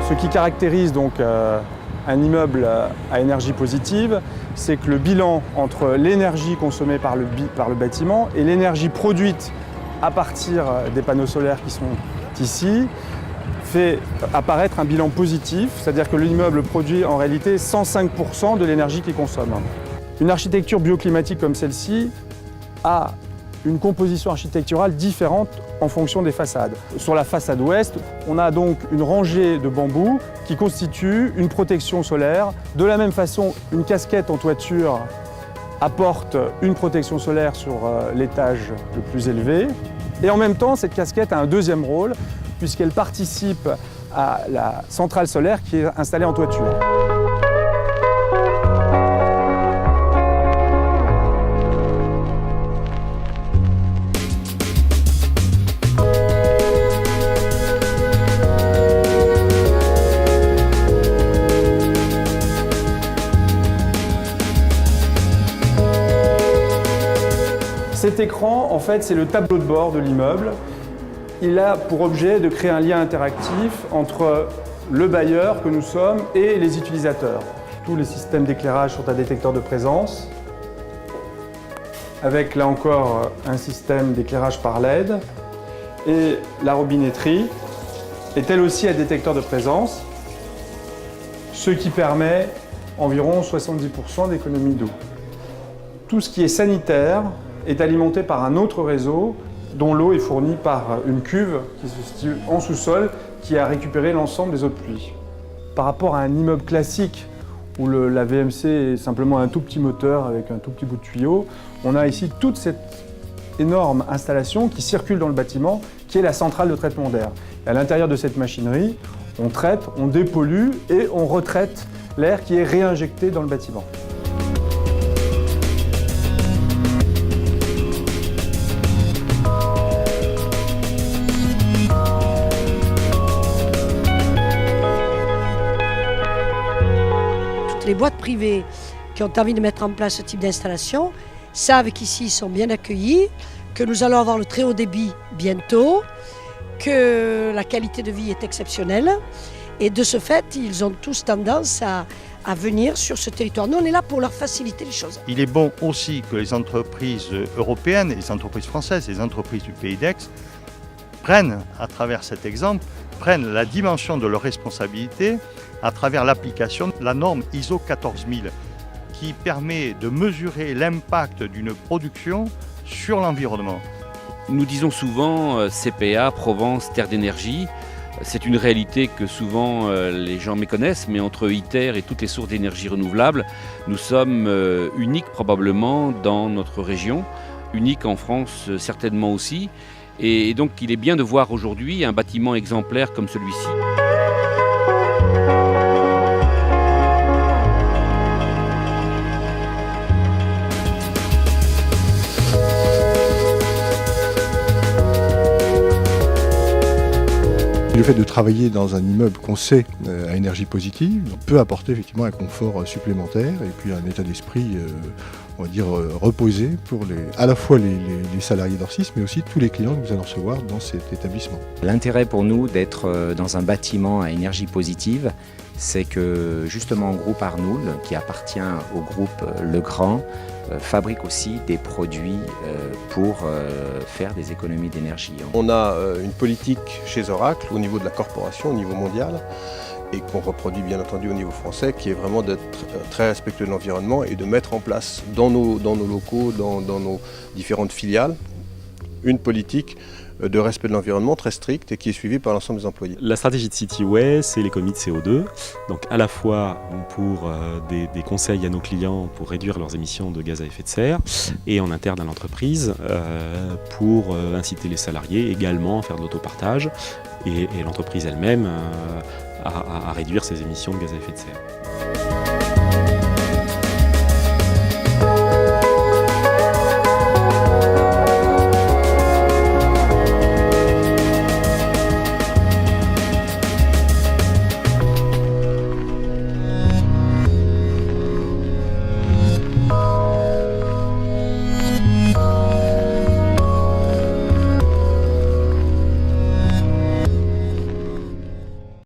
Ce qui caractérise donc un immeuble à énergie positive, c'est que le bilan entre l'énergie consommée par le bâtiment et l'énergie produite à partir des panneaux solaires qui sont ici fait apparaître un bilan positif, c'est-à-dire que l'immeuble produit en réalité 105% de l'énergie qu'il consomme. Une architecture bioclimatique comme celle-ci a une composition architecturale différente en fonction des façades. Sur la façade ouest, on a donc une rangée de bambous qui constitue une protection solaire. De la même façon, une casquette en toiture apporte une protection solaire sur l'étage le plus élevé. Et en même temps, cette casquette a un deuxième rôle, puisqu'elle participe à la centrale solaire qui est installée en toiture. Cet écran, en fait, c'est le tableau de bord de l'immeuble. Il a pour objet de créer un lien interactif entre le bailleur que nous sommes et les utilisateurs. Tous les systèmes d'éclairage sont à détecteur de présence, avec là encore un système d'éclairage par LED. Et la robinetterie est elle aussi à détecteur de présence, ce qui permet environ 70% d'économie d'eau. Tout ce qui est sanitaire est alimenté par un autre réseau dont l'eau est fournie par une cuve qui se situe en sous-sol qui a récupéré l'ensemble des eaux de pluie. Par rapport à un immeuble classique où la VMC est simplement un tout petit moteur avec un tout petit bout de tuyau, on a ici toute cette énorme installation qui circule dans le bâtiment qui est la centrale de traitement d'air. À l'intérieur de cette machinerie, on traite, on dépollue et on retraite l'air qui est réinjecté dans le bâtiment. Les boîtes privées qui ont envie de mettre en place ce type d'installation savent qu'ici ils sont bien accueillis, que nous allons avoir le très haut débit bientôt, que la qualité de vie est exceptionnelle et de ce fait ils ont tous tendance à venir sur ce territoire. Nous on est là pour leur faciliter les choses. Il est bon aussi que les entreprises européennes, les entreprises françaises, les entreprises du Pays d'Aix prennent à travers cet exemple, prennent la dimension de leur responsabilité à travers l'application de la norme ISO 14000 qui permet de mesurer l'impact d'une production sur l'environnement. Nous disons souvent CPA, Provence, terre d'énergie. C'est une réalité que souvent les gens méconnaissent, mais entre ITER et toutes les sources d'énergie renouvelables, nous sommes uniques probablement dans notre région, uniques en France certainement aussi. Et donc il est bien de voir aujourd'hui un bâtiment exemplaire comme celui-ci. Le fait de travailler dans un immeuble qu'on sait à énergie positive peut apporter effectivement un confort supplémentaire et puis un état d'esprit, on va dire, reposé pour à la fois les salariés d'Orsis, mais aussi tous les clients que nous allons recevoir dans cet établissement. L'intérêt pour nous d'être dans un bâtiment à énergie positive, c'est que justement Groupe Arnoul, qui appartient au groupe Legrand, fabrique aussi des produits pour faire des économies d'énergie. On a une politique chez Oracle au niveau de la corporation, au niveau mondial, et qu'on reproduit bien entendu au niveau français, qui est vraiment d'être très respectueux de l'environnement et de mettre en place dans nos locaux, dans nos différentes filiales, une politique de respect de l'environnement très stricte et qui est suivie par l'ensemble des employés. La stratégie de Cityway, c'est l'économie de CO2, donc à la fois pour des conseils à nos clients pour réduire leurs émissions de gaz à effet de serre et en interne à l'entreprise pour inciter les salariés également à faire de l'autopartage et l'entreprise elle-même à réduire ses émissions de gaz à effet de serre.